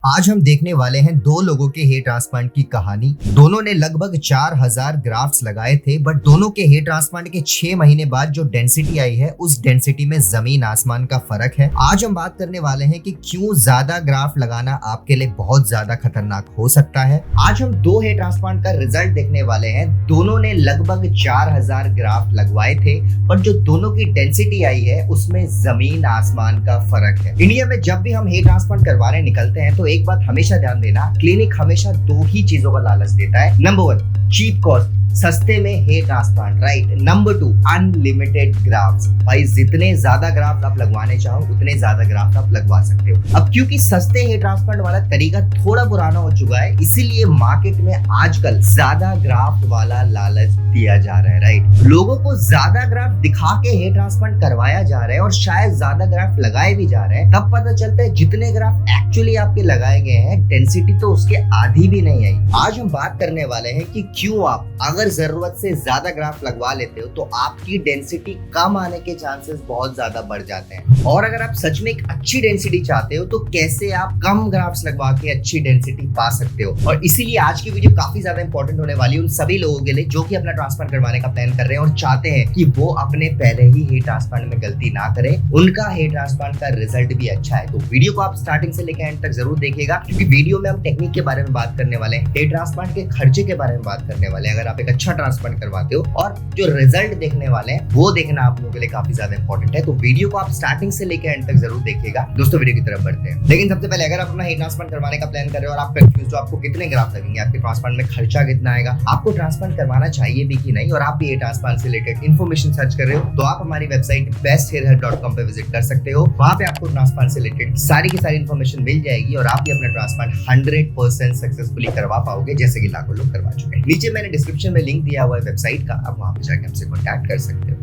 आज हम देखने वाले हैं दो लोगों के हेयर ट्रांसप्लांट की कहानी। दोनों ने लगभग 4000 ग्राफ्ट्स लगाए थे, बट दोनों के हेयर ट्रांसप्लांट के 6 महीने बाद जो डेंसिटी आई है उस डेंसिटी में जमीन आसमान का फर्क है। आज हम बात करने वाले हैं कि क्यों ज्यादा ग्राफ्ट लगाना आपके लिए बहुत ज्यादा खतरनाक हो सकता है। आज हम दो हेयर ट्रांसप्लांट का रिजल्ट देखने वाले हैं। दोनों ने लगभग 4000 ग्राफ्ट लगवाए थे, बट जो दोनों की डेंसिटी आई है उसमें जमीन आसमान का फर्क है। इंडिया में जब भी हम हेयर ट्रांसप्लांट करवाने निकलते हैं तो एक बात हमेशा ध्यान देना, क्लिनिक हमेशा दो ही चीजों का लालच देता है। नंबर 1, चीप कॉस्ट, सस्ते में hair transplant, right. Number 2, unlimited grafts. भाई जितने ज्यादा ग्राफ्ट आप लगवाने चाहो उतने ज्यादा ग्राफ्ट आप लगवा सकते हो। अब क्योंकि सस्ते हेयर ट्रांसप्लांट वाला तरीका थोड़ा पुराना हो चुका है, इसीलिए मार्केट में आजकल ज्यादा ग्राफ्ट वाला लालच दिया जा रहा है, राइट। लोगों को ज्यादा ग्राफ्ट दिखा के हेयर ट्रांसप्लांट करवाया जा रहा है और शायद ज्यादा ग्राफ्ट लगाए भी जा रहे हैं। तब पता चलता है जितने ग्राफ्ट एक्चुअली आपके लगाए गए हैं डेंसिटी तो उसके आधी भी नहीं आई। आज हम बात करने वाले हैं कि क्यों आप अगर जरूरत से ज्यादा ग्राफ्ट लगवा लेते हो तो आपकी डेंसिटी कम आने के चांसेस बहुत ज्यादा बढ़ जाते हैं। और अगर आप सच में एक अच्छी डेंसिटी चाहते हो तो कैसे आप कम ग्राफ्ट लगवा के अच्छी डेंसिटी पा सकते हो। और इसीलिए आज की वीडियो काफी ज्यादा इंपॉर्टेंट होने वाली है उन सभी लोगों के लिए जो कि अपना ट्रांसप्लांट करवाने का प्लान कर रहे हैं और चाहते हैं कि वो अपने पहले ही हेयर ट्रांसप्लांट में गलती ना करें, उनका हेयर ट्रांसप्लांट का रिजल्ट भी अच्छा है। तो वीडियो को आप स्टार्टिंग से लेकर एंड तक जरूर देखिएगा, क्योंकि वीडियो में हम टेक्निक के बारे में बात करने वाले हैं, हेयर ट्रांसप्लांट के खर्चे के बारे में बात करने वाले हैं। अगर आप एक अच्छा ट्रांसप्लांट करवाते हो और जो रिजल्ट देखने वाले हैं वो देखना आप लोगों के लिए काफी ज्यादा इंपॉर्टेंट है। तो वीडियो को आप स्टार्टिंग से लेकर एंड तक जरूर देखिएगा। दोस्तों वीडियो की तरफ बढ़ते हैं, लेकिन सबसे पहले अगर आप अपना हेयर ट्रांसप्लांट करवाने का प्लान कर रहे हो और आप कंफ्यूज हो आपको कितने ग्राफ्ट लगेंगे, आपके ट्रांसप्लांट में खर्चा कितना आएगा, आपको ट्रांसप्लांट करवाना चाहिए भी कि नहीं, और आप भी हेयर ट्रांसप्लांट से रिलेटेड इन्फॉर्मेशन सर्च कर रहे हो तो आप हमारी वेबसाइट besthairhut.com पे विजिट कर सकते हो। वहां पे आपको ट्रांसप्लांट से रिलेटेड सारी की सारी इन्फॉर्मेशन मिल जाएगी और आप भी अपना ट्रांसप्लांट 100% सक्सेसफुली करवा पाओगे, जैसे कि लाखों लोग करवा चुके हैं। नीचे मैंने डिस्क्रिप्शन में लिंक दिया हुआ है वेबसाइट का, आप वहां पे जाकर हमसे कॉन्टैक्ट कर सकते हो।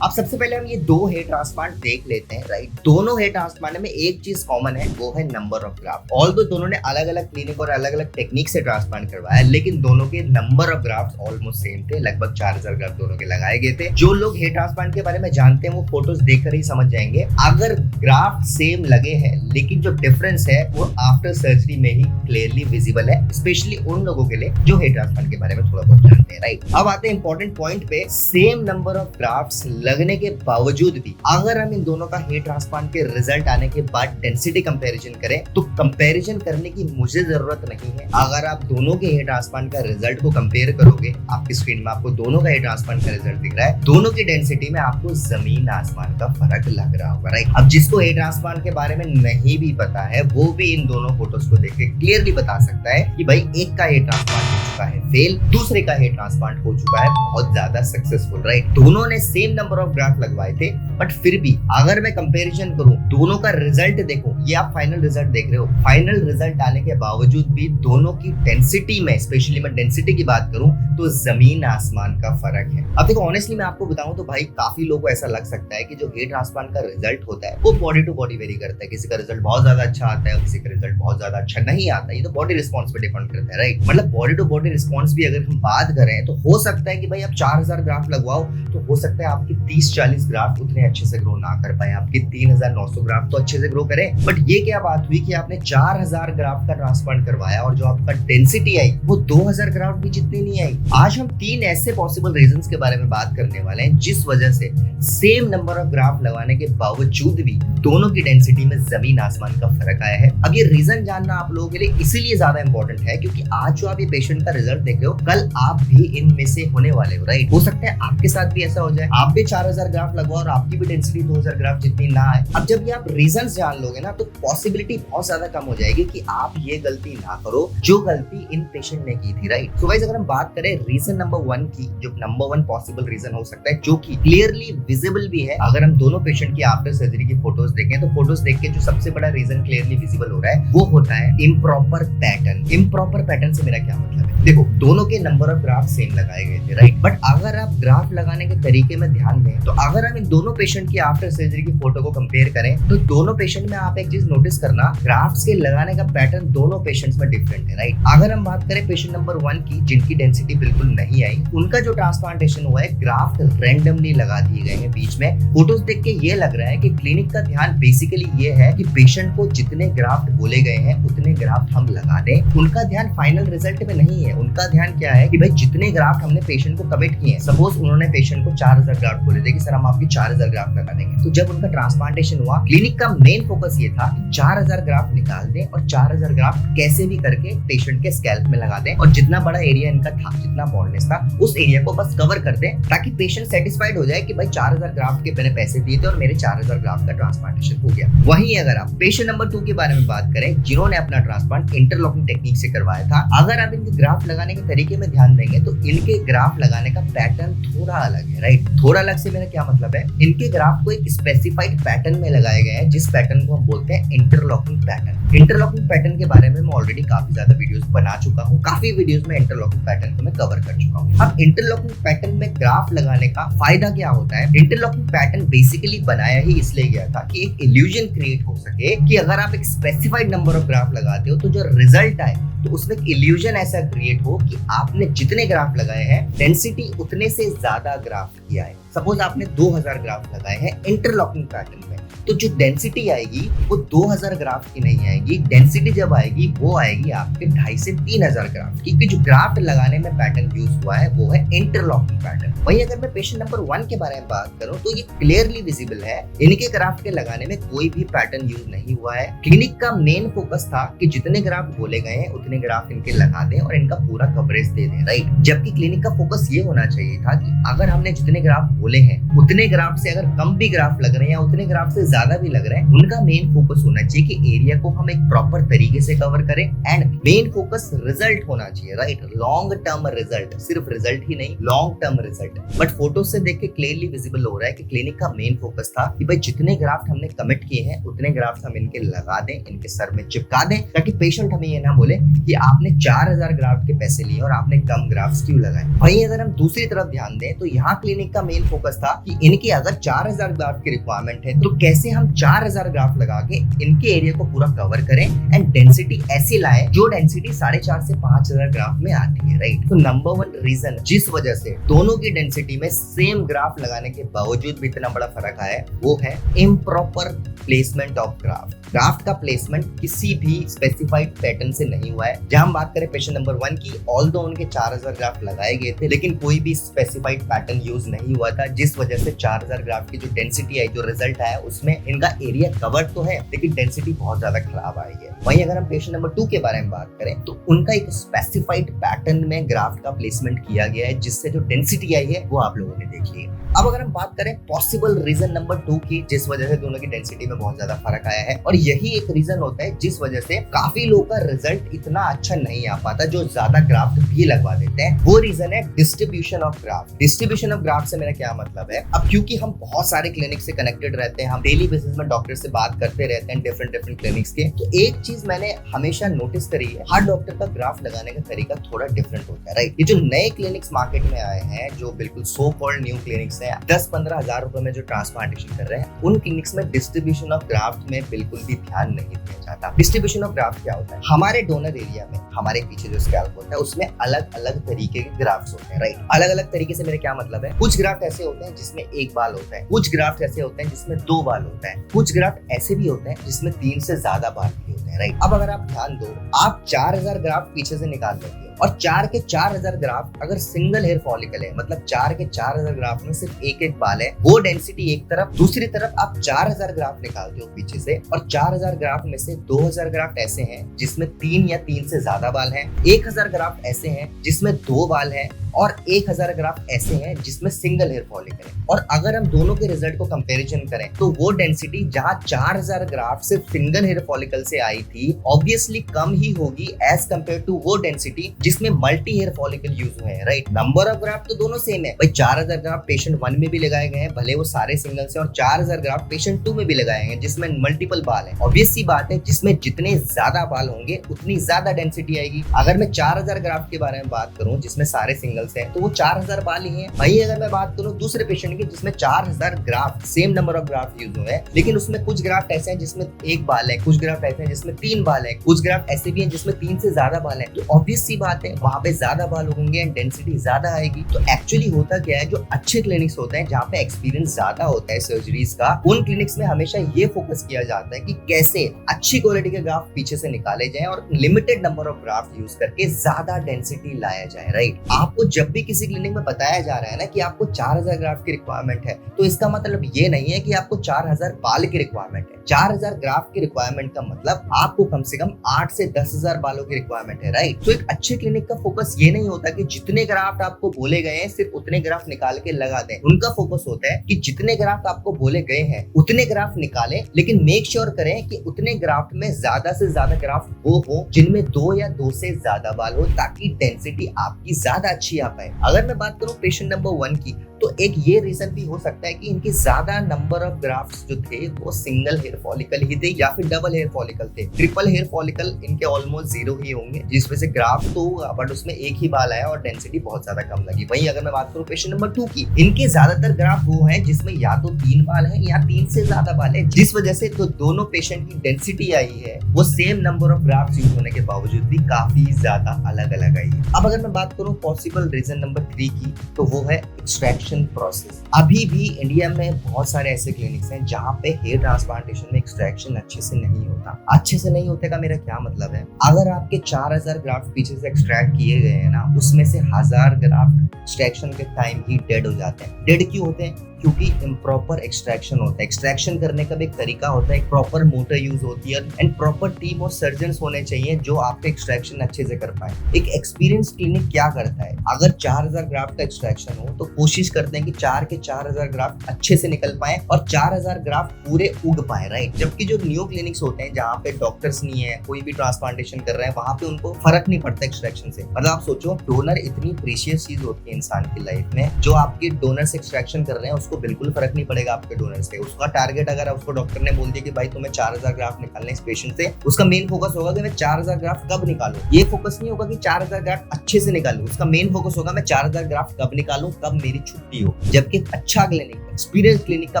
अब सबसे पहले हम ये दो हेयर ट्रांसप्लांट देख लेते हैं, राइट। दोनों हेयर ट्रांसप्लांट में एक चीज कॉमन है, वो है नंबर ऑफ ग्राफ्ट। ऑल्दो दोनों ने अलग अलग क्लिनिक और अलग अलग टेक्निक से ट्रांसप्लांट करवाया, लेकिन दोनों के number of graft almost same थे। लगभग 4000 ग्राफ्ट दोनों के लगाए गए थे। जो लोग हेयर ट्रांसप्लांट के बारे में जानते हैं वो फोटोज देखकर ही समझ जाएंगे। अगर ग्राफ्ट सेम लगे हैं लेकिन जो डिफरेंस है वो आफ्टर सर्जरी में ही क्लियरली विजिबल है, स्पेशली उन लोगों के लिए जो हेयर ट्रांसप्लांट के बारे में थोड़ा बहुत जानते हैं, राइट। अब आते हैं इंपॉर्टेंट पॉइंट पे। सेम नंबर ऑफ ग्राफ्ट लगने के बावजूद भी अगर हम इन दोनों का हेयर ट्रांसप्लांट के रिजल्ट आने के बाद डेंसिटी कंपैरिजन करें तो कंपैरिजन करने की मुझे जरूरत नहीं है। अगर आप दोनों के हेयर ट्रांसप्लांट का रिजल्ट को कंपेयर करोगे, आपकी स्क्रीन में आपको दोनों का हेयर ट्रांसप्लांट का रिजल्ट दिख रहा है, दोनों की डेंसिटी में आपको जमीन आसमान का फर्क लग रहा होगा, राइट। अब जिसको हेयर ट्रांसप्लांट के बारे में नहीं भी पता है वो भी इन दोनों फोटोज को देख के क्लियरली बता सकता है कि भाई एक का हेयर ट्रांसप्लांट हो चुका है फेल, दूसरे का हेयर ट्रांसप्लांट हो चुका है बहुत ज्यादा सक्सेसफुल, राइट। दोनों ने सेम नंबर ऑफ ग्राफ्ट लगवाए थे, बट फिर भी अगर मैं कंपैरिजन करूं, दोनों का रिजल्ट देखो, ये आप फाइनल रिजल्ट देख रहे हो, फाइनल रिजल्ट आने के बावजूद भी दोनों की डेंसिटी में, स्पेशली मैं डेंसिटी की बात करूं तो जमीन आसमान का फर्क है। अब देखो ऑनेस्टली मैं आपको बताऊं तो भाई काफी लोगों को ऐसा लग सकता है कि जो हेयर ट्रांसप्लांट का रिजल्ट होता है वो बॉडी टू बॉडी वेरी करता है। किसी का रिजल्ट बहुत ज्यादा अच्छा आता है, किसी का रिजल्ट बहुत ज्यादा अच्छा नहीं आता है। ये तो बॉडी रिस्पॉन्स पे डिपेंड करता है, राइट। मतलब बॉडी टू बॉडी रिस्पॉन्स भी अगर हम बात करें तो हो सकता है कि भाई आप 4000 ग्राफ्ट लगवाओ तो हो सकता है आपकी 30-40 ग्राफ्ट उतने अच्छे से ग्रो ना कर पाए, आपकी 3900 ग्राफ्ट तो अच्छे से ग्रो करे। बट ये क्या बात हुई कि आपने 4000 ग्राफ्ट का ट्रांसप्लांट करवाया और जो आपका डेंसिटी आई वो 2000 ग्राफ्ट भी जितनी नहीं आई। आज हम 3 ऐसे पॉसिबल रीजंस के बारे में बात करने वाले हैं जिस वजह से सेम नंबर ऑफ ग्राफ्ट लगाने के बावजूद भी दोनों की डेंसिटी में जमीन आसमान का फर्क आया है। अब ये रीजन जानना आप लोगों के लिए इसीलिए ज्यादा इंपॉर्टेंट है क्योंकि आज जो आप ये पेशेंट का रिजल्ट देख रहे हो, कल आप भी इनमें से होने वाले हो, राइट। हो सकता है आपके साथ भी ऐसा हो जाए, आप भी 4000 ग्राफ्ट लगवाओ और आपकी भी डेंसिटी 2000 ग्राफ्ट जितनी ना आए। अब जब ये आप रीजंस जान लोगे ना तो पॉसिबिलिटी बहुत ज्यादा कम हो जाएगी कि आप ये गलती ना करो जो गलती इन पेशेंट ने की थी, राइट। सो गाइस अगर हम बात करें रीजन नंबर 1 की, जो नंबर 1 पॉसिबल रीजन हो सकता है जो कि क्लियरली विजिबल भी है, अगर हम दोनों पेशेंट की आफ्टर सर्जरी की फोटोज देखें तो फोटोज देख के जो सबसे बड़ा रीजन क्लियरली विजिबल हो रहा है वो होता है इम्प्रॉपर पैटर्न। इम्प्रॉपर पैटर्न से मेरा क्या मतलब है, देखो दोनों के नंबर ऑफ ग्राफ्ट सेम लगाए गए थे, राइट। बट अगर आप ग्राफ्ट लगाने के तरीके में ध्यान दें तो अगर हम इन दोनों पेशेंट की आफ्टर सर्जरी की फोटो को कंपेयर करें तो दोनों पेशेंट में आप एक चीज नोटिस करना, ग्राफ्ट्स के लगाने का पैटर्न दोनों पेशेंट्स में डिफरेंट है, राइट। अगर हम बात करें पेशेंट नंबर 1 की जिनकी डेंसिटी बिल्कुल नहीं आई, उनका जो ट्रांसप्लांटेशन हुआ है ग्राफ्ट रैंडमली लगा दिए गए हैं बीच में। फोटोज देख के ये लग रहा है कि क्लिनिक का ध्यान बेसिकली ये है कि पेशेंट को जितने ग्राफ्ट ग्राफ्ट बोले गए हैं उतने ग्राफ्ट हम लगा दें। उनका ध्यान फाइनल रिजल्ट में नहीं है, उनका ध्यान क्या है कि भाई जितने ग्राफ्ट हमने पेशेंट को कमिट किए हैं, सपोज उन्होंने पेशेंट को 4000 ग्राफ्ट बोले थे कि सर हम आपकी 4000 ग्राफ्ट लगा देंगे, तो जब उनका ट्रांसप्लांटेशन हुआ, क्लिनिक का मेन फोकस ये था कि 4000 ग्राफ्ट निकाल दें और 4000 ग्राफ्ट कैसे भी करके पेशेंट के स्कैल्प में लगा दें और जितना बड़ा एरिया इनका था, जितना बॉन्डनेस था, उस एरिया को बस कवर कर दें ताकि पेशेंट सेटिस्फाइड हो जाए कि भाई 4000 ग्राफ्ट के मैंने पैसे दिए थे और मेरे 4000 ग्राफ्ट का ट्रांसप्लांटेशन हो गया। वहीं अगर आप पेशेंट नंबर 2 के बारे में बात करें, जिन्होंने अपना ट्रांसप्लांट इंटरलॉकिंग टेक्निक से करवाया था, अगर आप इनके ग्राफ्ट लगाने के तरीके में ध्यान देंगे तो इनके ग्राफ्ट लगाने का पैटर्न थोड़ा अलग है, राइट। थोड़ा अलग से मेरा क्या मतलब है, इनके ग्राफ्ट को एक स्पेसिफाइड पैटर्न में लगाए गए हैं जिस पैटर्न को हम बोलते हैं इंटरलॉकिंग पैटर्न। इंटरलॉकिंग पैटर्न के बारे में मैं ऑलरेडी काफी ज्यादा वीडियोस बना चुका हूँ, काफी वीडियोस में इंटरलॉकिंग पैटर्न को मैं कवर कर चुका हूँ। अब इंटरलॉकिंग पैटर्न में ग्राफ लगाने का फायदा क्या होता है, इंटरलॉकिंग पैटर्न बेसिकली बनाया ही इसलिए गया था कि एक इल्यूजन क्रिएट हो सके कि अगर आप एक स्पेसिफाइड नंबर ऑफ ग्राफ लगाते हो तो जो रिजल्ट आए तो उसमें इल्यूजन ऐसा क्रिएट हो कि आपने जितने ग्राफ लगाए हैं डेंसिटी उतने से ज्यादा ग्राफ किया है। सपोज आपने 2000 ग्राफ लगाए हैं इंटरलॉकिंग पैटर्न में, तो जो डेंसिटी आएगी वो 2000 ग्राफ की नहीं आएगी, डेंसिटी जब आएगी वो आएगी आपके 2500 से 3000 ग्राफ की, क्योंकि जो ग्राफ लगाने में पैटर्न यूज हुआ है वो है इंटरलॉकिंग पैटर्न। वहीं अगर मैं पेशेंट नंबर 1 के बारे में बात करूं तो ये क्लियरली विजिबल है, इनके ग्राफ के लगाने में कोई भी पैटर्न यूज नहीं हुआ है। क्लिनिक का मेन फोकस था कि जितने ग्राफ बोले गए हैं उतने ग्राफ इनके लगा दें और इनका पूरा कवरेज दे दें, राइट। जबकि क्लिनिक का फोकस ये होना चाहिए था कि अगर हमने जितने ग्राफ बोले हैं उतने ग्राफ से अगर कम भी ग्राफ लग रहे हैं या उतने ग्राफ से ज्यादा भी लग रहे हैं, उनका मेन फोकस होना चाहिए कि एरिया को हम एक प्रॉपर तरीके से कवर करें एंड मेन फोकस रिजल्ट होना चाहिए, राइट। लॉन्ग टर्म रिजल्ट, सिर्फ रिजल्ट ही नहीं, long term result. But photo से देख के क्लियरली विजिबल हो रहा है कि क्लिनिक का मेन फोकस था कि भाई जितने ग्राफ्ट हमने कमिट किए हैं उतने ग्राफ्ट हम इनके लगा दें, इनके सर में चिपका दें, ताकि पेशेंट हमें ये ना बोले कि आपने 4000 ग्राफ्ट के पैसे लिए और आपने कम ग्राफ्ट क्यों लगाए। वहीं अगर हम दूसरी तरफ ध्यान दें तो यहाँ क्लिनिक का मेन फोकस था कि इनके अगर 4000 ग्राफ्ट की रिक्वायरमेंट है तो कैसे हम 4000 ग्राफ्ट लगा के इनके एरिया को पूरा कवर करें एंड डेंसिटी ऐसी लाए जो डेंसिटी 4500 से 5000 ग्राफ्ट में आती है, राइट। तो नंबर 1 रीजन जिस वजह से दोनों की डेंसिटी में सेम ग्राफ लगाने के बावजूद भी इतना बड़ा फर्क आया है वो है improper placement of graph. Graft का प्लेसमेंट किसी भी स्पेसिफाइड पैटर्न से नहीं हुआ है। जहां हम बात करें पेशेंट नंबर 1 की, ऑल्दो उनके 4000 ग्राफ्ट लगाए गए थे लेकिन कोई भी स्पेसिफाइड पैटर्न यूज नहीं हुआ था, जिस वजह से 4000 ग्राफ्ट की जो डेंसिटी आई, जो रिजल्ट आया, उसमें इनका एरिया कवर तो है लेकिन डेंसिटी बहुत ज्यादा खराब आई है। वहीं अगर हम पेशेंट नंबर 2 के बारे में बात करें तो उनका एक स्पेसिफाइड पैटर्न में ग्राफ्ट का प्लेसमेंट किया गया है जिससे जो डेंसिटी आई है वो आप लोगों ने देख ली है। अब अगर हम बात करें पॉसिबल रीजन नंबर 2 की, जिस वजह से दोनों की डेंसिटी में बहुत ज्यादा फर्क आया है, और यही एक रीजन होता है जिस वजह से काफी लोगों का रिजल्ट इतना अच्छा नहीं आ पाता जो ज्यादा ग्राफ्ट भी लगवा देते हैं, वो रीजन है distribution of graft. Distribution of graft से मेरा क्या मतलब है, अब क्योंकि हम बहुत सारे क्लिनिक से कनेक्टेड रहते हैं, हम डेली बेसिस में डॉक्टर से बात करते रहते हैं डिफरेंट क्लिनिक्स के, तो एक चीज मैंने हमेशा नोटिस करी है, हर डॉक्टर का ग्राफ लगाने का तरीका थोड़ा डिफरेंट होता है, राइट। ये जो नए क्लिनिक्स मार्केट में आए हैं, जो बिल्कुल सो कॉल्ड न्यू क्लिनिक्स हैं, 10-15 हजार रुपए में जो ट्रांसप्लांटेशन कर रहे हैं, उन क्लिनिक्स में डिस्ट्रीब्यूशन ऑफ ग्राफ्ट में बिल्कुल भी ध्यान नहीं दिया जाता। डिस्ट्रीब्यूशन ऑफ ग्राफ्ट क्या होता है, हमारे डोनर एरिया में, हमारे पीछे जो स्कैल्प होता है उसमें अलग अलग तरीके के ग्राफ्ट होते हैं, राइट। अलग अलग तरीके से मेरे क्या मतलब है, कुछ ग्राफ्ट ऐसे होते हैं जिसमें 1 बाल होता है, कुछ ग्राफ्ट ऐसे होते हैं जिसमें 2 बाल होता है, कुछ ग्राफ्ट ऐसे भी होते हैं जिसमें 3 से ज्यादा बाल भी होते हैं, राइट। अब अगर आप ध्यान दो, आप 4000 ग्राफ्ट पीछे से निकाल लेते हो और 4 के 4000 ग्राफ्ट अगर सिंगल हेयर फॉलिकल है, मतलब 4 के 4000 ग्राफ्ट में सिर्फ एक बाल है, वो डेंसिटी एक तरफ, दूसरी तरफ आप 4000 ग्राफ्ट निकालते हो पीछे से और 4000 ग्राफ्ट में से 2000 ग्राफ्ट ऐसे हैं जिसमें 3 या 3 से ज्यादा बाल हैं, 1000 ग्राफ्ट ऐसे हैं जिसमें 2 बाल हैं और 1000 ग्राफ्ट ऐसे हैं जिसमें सिंगल हेयर फॉलिकल है। और अगर हम दोनों के रिजल्ट को कंपैरिजन करें तो वो डेंसिटी जहां 4000 ग्राफ्ट सिर्फ सिंगल हेयर फॉलिकल से आई थी, ऑब्वियसली कम ही होगी एज कंपेयर टू वो डेंसिटी जिसमें मल्टी हेयर फॉलिकल यूज हुए हैं, राइट। नंबर ऑफ ग्राफ्ट तो दोनों सेम है भाई, 4000 ग्राफ्ट पेशेंट 1 में भी लगाए गए हैं, भले वो सारे सिंगल से, और 4000 ग्राफ्ट पेशेंट 2 में भी लगाए गए जिसमें मल्टीपल बाल है। ऑब्वियस सी बात है, जिसमें जितने ज्यादा बाल होंगे उतनी ज्यादा डेंसिटी आएगी। अगर मैं 4000 ग्राफ्ट के बारे में बात करूं जिसमें सारे सिंगल सिंगल्स हैं, तो वो 4000 बाल ही हैं। वहीं अगर मैं बात करूं दूसरे पेशेंट की जिसमें 4000 graft, same number of graft use हुए हैं, लेकिन उसमें कुछ ग्राफ्ट ऐसे हैं जिसमें 1 बाल है, कुछ ग्राफ्ट ऐसे हैं जिसमें 3 बाल है, कुछ ग्राफ्ट ऐसे भी हैं जिसमें 3 से ज्यादा बाल है, तो ऑब्वियस सी बात है वहां पे ज्यादा बाल होंगे एंड डेंसिटी ज्यादा आएगी। तो एक्चुअली होता क्या है, जो अच्छे क्लिनिक्स होते हैं जहाँ पे एक्सपीरियंस ज्यादा होता है सर्जरीज का, उन क्लिनिक्स में हमेशा ये फोकस किया जाता है कि कैसे अच्छी क्वालिटी के ग्राफ्ट पीछे से निकाले जाए और limited number of graft use करके ज्यादा डेंसिटी लाया जाए, राइट। आपको जब भी किसी क्लिनिक में बताया जा रहा है ना कि आपको 4000 ग्राफ्ट की रिक्वायरमेंट है, तो इसका मतलब ये नहीं है कि आपको 4000 बाल की रिक्वायरमेंट है। 4000 ग्राफ्ट की रिक्वायरमेंट का मतलब आपको कम से कम 8 से 10,000 बालों की रिक्वायरमेंट है, राइट। तो एक अच्छे क्लिनिक का फोकस ये नहीं होता कि जितने ग्राफ्ट आपको बोले गए हैं सिर्फ उतने ग्राफ्ट निकाल के लगा दें। उनका फोकस होता है कि जितने ग्राफ्ट आपको बोले गए हैं उतने ग्राफ्ट निकालें, लेकिन मेक श्योर करें कि उतने ग्राफ्ट में ज्यादा से ज्यादा ग्राफ्ट वो हो जिनमें 2 या 2 से ज्यादा बाल हो, ताकि डेंसिटी आपकी ज्यादा अच्छी आ पाए। अगर मैं बात करूं पेशेंट नंबर 1 की, तो एक ये रीजन भी हो सकता है कि इनके ज्यादा नंबर ऑफ ग्राफ्ट्स जो थे वो सिंगल हेयर फॉलिकल ही थे या फिर डबल हेयर फॉलिकल थे। ट्रिपल हेयर फॉलिकल इनके ऑलमोस्ट 0 ही होंगे, जिस वजह से ग्राफ्ट तो होगा बट उसमें एक ही बाल आया और डेंसिटी बहुत ज्यादा कम लगी। वहीं अगर मैं बात करूं पेशेंट नंबर 2 की, इनके ज्यादातर ग्राफ्ट वो हैं जिसमें या तो 3 बाल है या 3 से ज्यादा बाल है, जिस वजह से तो दोनों पेशेंट की डेंसिटी आई है वो same number of graft use होने के बावजूद भी काफी ज्यादा अलग अलग आई है। अब अगर मैं बात करूं पॉसिबल रीजन नंबर 3 की, तो वो है एक्सट्रैक्शन प्रोसेस। अभी भी इंडिया में बहुत सारे ऐसे क्लिनिक्स हैं जहाँ पे हेयर ट्रांसप्लांटेशन में एक्सट्रैक्शन अच्छे से नहीं होता। अच्छे से नहीं होते का मेरा क्या मतलब है, अगर आपके 4000 ग्राफ्ट पीछे से एक्सट्रैक्ट किए गए हैं ना, उसमें से 1000 ग्राफ्ट एक्सट्रैक्शन के टाइम ही डेड हो जाते हैं। डेड क्यों होते हैं? क्योंकि इम्प्रॉपर एक्सट्रैक्शन होता है। एक्सट्रैक्शन करने का भी एक तरीका होता है, एक प्रॉपर मोटर यूज होती है एंड प्रॉपर टीम और सर्जन्स होने चाहिए जो आपके एक्सट्रैक्शन अच्छे से कर पाए। एक एक्सपीरियंस क्लिनिक क्या करता है, अगर 4000 ग्राफ्ट का एक्सट्रैक्शन हो तो कोशिश करते हैं कि 4 के 4000 ग्राफ्ट अच्छे से निकल पाए और 4000 ग्राफ्ट पूरे उग पाए, राइट। जबकि जो न्यू क्लिनिक्स होते हैं जहाँ पे डॉक्टर्स नहीं है, कोई भी ट्रांसप्लांटेशन कर रहे हैं, वहां पे उनको फर्क नहीं पड़ता एक्सट्रैक्शन से। मतलब आप सोचो, डोनर इतनी प्रीशियस चीज होती है इंसान की लाइफ में, जो आपके डोनर से एक्सट्रैक्शन कर रहे हैं उसको बिल्कुल फर्क नहीं पड़ेगा आपके डोनर से। उसका टारगेट अगर उसको डॉक्टर ने बोल दिया कि भाई तुम्हें 4000 ग्राफ्ट निकालने इस पेशेंट से, उसका मेन फोकस होगा कि मैं 4000 ग्राफ्ट कब निकालूं। ये फोकस नहीं होगा कि 4000 ग्राफ्ट अच्छे से निकालूं, उसका मेन फोकस होगा मैं 4000 ग्राफ्ट कब निकालूं, कब मेरी छुट्टी हो। जबकि अच्छा क्लिनिक, एक्सपीरियंस क्लिनिक का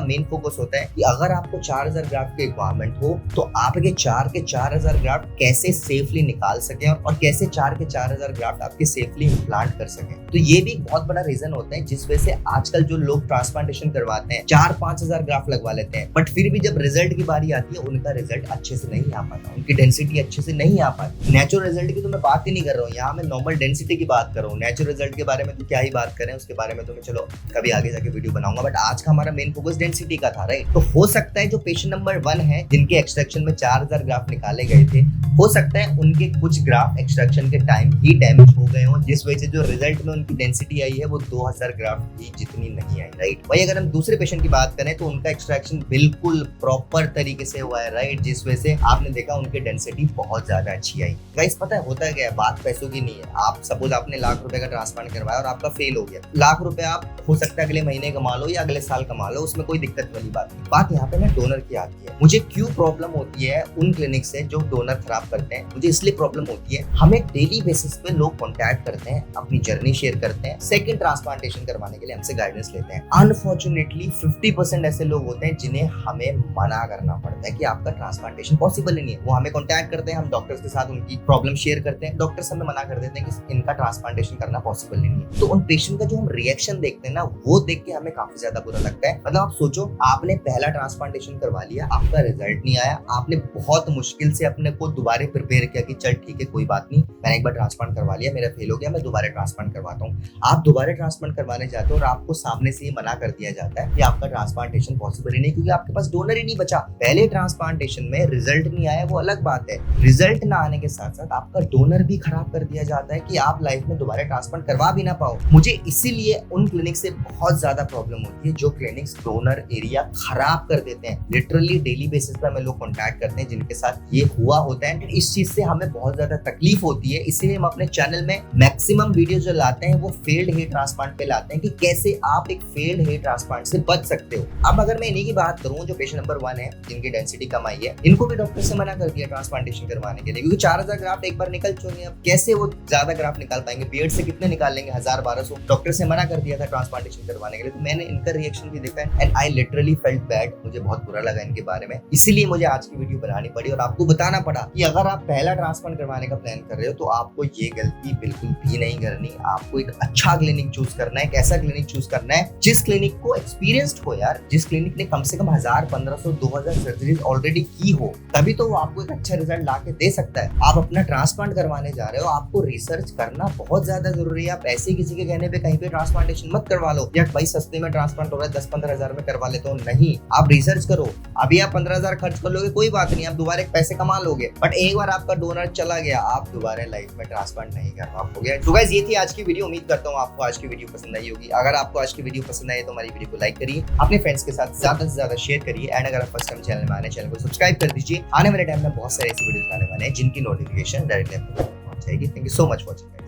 मेन फोकस होता है कि अगर आपको 4000 ग्राफ्ट की रिक्वायरमेंट हो तो आपके 4 के 4000 ग्राफ्ट कैसे सेफली निकाल सके और कैसे 4 के 4000 ग्राफ्ट आपके सेफली इम्प्लांट कर सके। तो ये भी बहुत बड़ा रीजन होता है जिस वजह से आजकल जो लोग ट्रांसप्लांटेशन करवाते हैं 4-5 हजार ग्राफ्ट लगवा लेते हैं, बट फिर भी जब रिजल्ट की बारी आती है उनका रिजल्ट अच्छे से नहीं आ पाता, उनकी डेंसिटी अच्छे से नहीं आ पाती। नेचुरल रिजल्ट की तो मैं बात ही नहीं कर रहा हूँ, यहाँ मैं नॉर्मल डेंसिटी की बात कर रहा हूँ। नेचुरल रिजल्ट के बारे में तो क्या ही बात करें, उसके बारे में तो मैं चलो कभी आगे जाके वीडियो बनाऊंगा, बट आज का हमारा मेन फोकस डेंसिटी का था, राइट। तो हो सकता है जो पेशेंट नंबर 1 है जिनके एक्सट्रैक्शन में 4000 ग्राफ्ट निकाले गए थे, हो सकता है उनके कुछ ग्राफ्ट एक्सट्रैक्शन के टाइम ही डैमेज हो गए हों, जिस वजह से जो रिजल्ट में उनकी डेंसिटी आई है वो 2000 ग्राफ्ट की जितनी नहीं आई, राइट। वही अगर हम दूसरे पेशेंट की बात करें तो उनका एक्सट्रैक्शन बिल्कुल प्रॉपर तरीके से हुआ है, राइट, जिस वजह से आपने देखा उनकी डेंसिटी बहुत ज्यादा अच्छी आई। गाइस पता है होता क्या है, बात पैसों की नहीं है। आप सपोज आपने लाख रुपए का ट्रांसप्लांट करवाया और आपका फेल हो गया, लाख रुपए आप हो सकता है अगले महीने कमा लो या अगले साल कमा लो, उसमें कोई दिक्कत वाली बात नहीं। बात यहाँ पे ना डोनर की आती है। मुझे क्यों प्रॉब्लम होती है उन क्लिनिक से जो डोनर खराब करते हैं, मुझे इसलिए प्रॉब्लम होती है, हमें डेली बेसिस पे लोग कॉन्टैक्ट करते हैं, अपनी जर्नी शेयर करते हैं, सेकंड ट्रांसप्लांटेशन करवाने के लिए हमसे गाइडेंस लेते हैं। अनफॉर्चुनेटली 50% ऐसे लोग होते हैं जिन्हें हमें मना करना पड़ता है कि आपका ट्रांसप्लांटेशन पॉसिबल ही नहीं है। वो हमें कॉन्टैक्ट करते हैं, हम डॉक्टर्स के साथ उनकी प्रॉब्लम शेयर करते हैं, डॉक्टर्स हमें मना कर देते हैं कि इनका ट्रांसप्लांटेशन करना पॉसिबल नहीं है। तो उन पेशेंट का जो हम रिएक्शन देखते हैं ना, वो देख के हमें काफी ज्यादा बुरा लगता है। मतलब आप सोचो, आपने पहला ट्रांसप्लांटेशन करवा लिया, आपका रिजल्ट नहीं आया, आपने बहुत मुश्किल से अपने को दोबारा प्रिपेयर किया कि चल ठीक है कोई बात नहीं, मैंने एक बार ट्रांसप्लांट करवा लिया, मेरा फेल हो गया, मैं दोबारा ट्रांसप्लांट करवाता हूँ। आप दोबारा ट्रांसप्लांट करवाने जाते हो और आपको सामने से ही मना कर दिया जाता है कि आपका ट्रांसप्लांटेशन पॉसिबल ही नहीं, क्योंकि आपके पास डोनर ही नहीं बचा। पहले ट्रांसप्लांटेशन में रिजल्ट नहीं आया वो अलग बात है, रिजल्ट ना आने के साथ साथ आपका डोनर भी खराब कर दिया जाता है कि आप लाइफ में दोबारा ट्रांसप्लांट करवा भी ना पाओ। मुझे इसीलिए उन क्लिनिक से बहुत ज्यादा प्रॉब्लम होती है जो क्लिनिक्स डोनर एरिया खराब कर देते हैं। लिटरली डेली बेसिस पर हमें लोग कॉन्टैक्ट करते हैं जिनके साथ ये हुआ होता है, रिलेटेड इस चीज से हमें बहुत ज्यादा तकलीफ होती है, इसलिए हम अपने चैनल में मैक्सिमम वीडियो जो लाते हैं वो फेल्ड हेयर ट्रांसप्लांट पे लाते हैं कि कैसे आप एक फेल्ड हेयर ट्रांसप्लांट से बच सकते हो। अब अगर मैं इन्हीं की बात करूं जो पेशेंट नंबर 1 है, जिनकी डेंसिटी कम आई है, इनको भी डॉक्टर से मना कर दिया ट्रांसप्लांटेशन करवाने के लिए, क्योंकि 4000 ग्राफ्ट एक बार निकल चुके हैं। अब कैसे वो ज्यादा ग्राफ्ट निकाल पाएंगे, बियर्ड से कितने निकाल लेंगे, 1000-1200। डॉक्टर से मना कर दिया था ट्रांसप्लांटेशन करवाने के लिए। तो मैंने इनका रिएक्शन भी देखा है and I literally felt bad, मुझे बहुत बुरा लगा इनके बारे में, इसीलिए मुझे आज की वीडियो बनानी पड़ी और आपको बताना पड़ा कि अगर आप पहला ट्रांसप्लांट करवाने का प्लान कर रहे हो तो आपको ये गलती बिल्कुल भी नहीं करनी। आपको एक अच्छा क्लिनिक चूज करना है, एक ऐसा क्लिनिक चूज करना है जिस क्लिनिक को एक्सपीरियंस्ड हो यार, जिस क्लिनिक ने कम से कम 1000, 1500, 2000 सर्जरीज ऑलरेडी की हो, तभी तो वो आपको एक अच्छा रिजल्ट ला के दे सकता है। आप अपना ट्रांसप्लांट करवाने जा रहे हो, आपको रिसर्च करना बहुत ज्यादा जरूरी है। आप ऐसे किसी के कहने पे कहीं पे ट्रांसप्लांटेशन मत करवा लो या भाई सस्ते में ट्रांसप्लांट हो रहा है 10-15 हजार में करवा लेते हो, नहीं। आप रिसर्च करो। अभी आप 15,000 खर्च कर लोगे कोई बात नहीं, आप दोबारा पैसे कमा लोगे, बट एक बार आपका डोनर चला गया, आप दोबारा लाइफ में ट्रांसप्लांट नहीं करवा पाओगे। तो गाइस ये थी आज की वीडियो, उम्मीद करता हूँ आपको आज की वीडियो पसंद आई होगी। अगर आपको आज की वीडियो पसंद आई तो हमारी वीडियो को लाइक करिए, अपने फ्रेंड्स के साथ ज्यादा से ज्यादा शेयर करिए एंड अगर आप फर्स्ट टाइम चैनल में आने, चैनल को सब्सक्राइब कर दीजिए। आने वाले टाइम में बहुत सारे ऐसी वीडियोस आने वाले हैं जिनकी नोटिफिकेशन डायरेक्टली आपको पहुंच जाएगी। Thank you so much for watching.